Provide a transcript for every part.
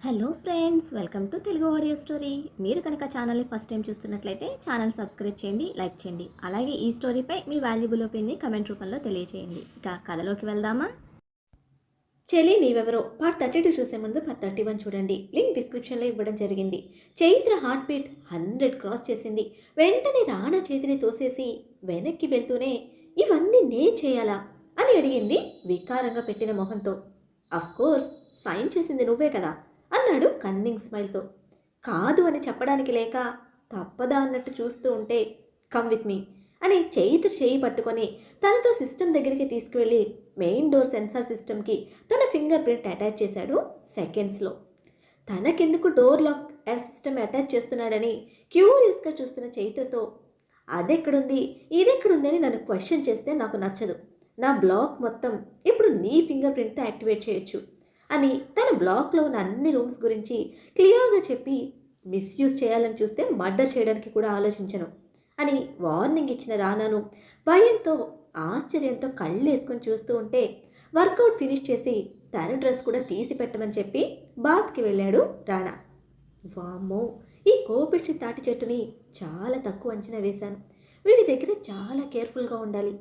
Hello friends, welcome to Telugu audio story. మీరు కనుక ఛానల్ని ఫస్ట్ టైం చూస్తున్నట్లయితే ఛానల్ సబ్స్క్రైబ్ చేయండి, లైక్ చేయండి. అలాగే ఈ స్టోరీపై మీ వాల్యుబుల్ ఒపీనియన్ని కమెంట్ రూపంలో తెలియజేయండి. ఇక కథలోకి వెళ్దామా? చెలి నీవెవరో పార్ట్ 32 చూసే ముందు పార్ట్ 31 చూడండి. లింక్ డిస్క్రిప్షన్లో ఇవ్వడం జరిగింది. చైత్ర హార్ట్ బీట్ 100 క్రాస్ చేసింది. వెంటనే రాణా చేతిని తోసేసి వెనక్కి వెళ్తూనే ఇవన్నీ నేను చేయాలా అని అడిగింది వికారంగా పెట్టిన మొహంతో. అఫ్ కోర్స్ సైన్ చేసింది నువ్వే కదా అన్నాడు కన్నింగ్ స్మైల్తో. కాదు అని చెప్పడానికి లేక తప్పదా అన్నట్టు చూస్తూ ఉంటే కమ్ విత్ మీ అని చైత్ర చేయి పట్టుకొని తనతో సిస్టమ్ దగ్గరికి తీసుకువెళ్ళి మెయిన్ డోర్ సెన్సార్ సిస్టమ్కి తన ఫింగర్ ప్రింట్ అటాచ్ చేశాడు సెకండ్స్లో. తనకెందుకు డోర్ లాక్ సిస్టమ్ అటాచ్ చేస్తున్నాడని క్యూరియస్గా చూస్తున్న చైత్రతో అదెక్కడుంది ఇదెక్కడుంది అని నన్ను క్వశ్చన్ చేస్తే నాకు నచ్చదు. నా బ్లాక్ మొత్తం ఇప్పుడు నీ ఫింగర్ ప్రింట్తో యాక్టివేట్ చేయొచ్చు అని తన బ్లాక్లో ఉన్న అన్ని రూమ్స్ గురించి క్లియర్గా చెప్పి మిస్యూజ్ చేయాలని చూస్తే మర్డర్ చేయడానికి కూడా ఆలోచించను అని వార్నింగ్ ఇచ్చిన రానాను భయంతో ఆశ్చర్యంతో కళ్ళు వేసుకొని చూస్తూ ఉంటే వర్కౌట్ ఫినిష్ చేసి తన డ్రెస్ కూడా తీసి పెట్టమని చెప్పి బాత్కి వెళ్ళాడు రాణా. వామ్మో, ఈ కోపిడ్చి తాటి చెట్టుని చాలా తక్కువ అంచనా వేశాను. వీడి దగ్గర చాలా కేర్ఫుల్గా ఉండాలి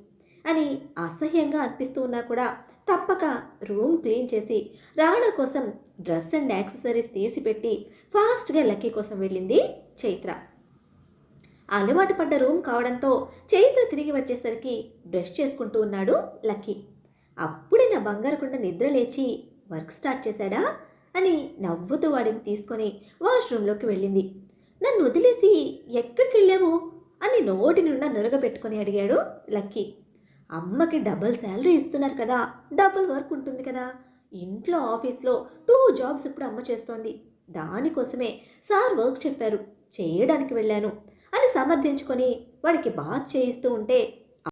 అని అసహ్యంగా అనిపిస్తూ ఉన్నా కూడా తప్పక రూమ్ క్లీన్ చేసి రాణా కోసం డ్రెస్ అండ్ యాక్సెసరీస్ తీసిపెట్టి ఫాస్ట్గా లక్కీ కోసం వెళ్ళింది చైత్ర. అలవాటు పడ్డ రూమ్ కావడంతో చైత్ర తిరిగి వచ్చేసరికి బ్రష్ చేసుకుంటూ ఉన్నాడు లక్కీ. అప్పుడే నా బంగారకుండ నిద్ర లేచి వర్క్ స్టార్ట్ చేశాడా అని నవ్వుతూ వాడిని తీసుకొని వాష్రూమ్లోకి వెళ్ళింది. నన్ను వదిలేసి ఎక్కడికి వెళ్ళావు అని నోటి నిండా నురగ పెట్టుకొని అడిగాడు లక్కీ. అమ్మకి డబుల్ శాలరీ ఇస్తున్నారు కదా, డబుల్ వర్క్ ఉంటుంది కదా. ఇంట్లో ఆఫీస్లో 2 జాబ్స్ ఇప్పుడు అమ్మ చేస్తోంది. దానికోసమే సార్ వర్క్ చెప్పారు, చేయడానికి వెళ్ళాను అని సమర్థించుకొని వాడికి బాత్ చేయిస్తూ ఉంటే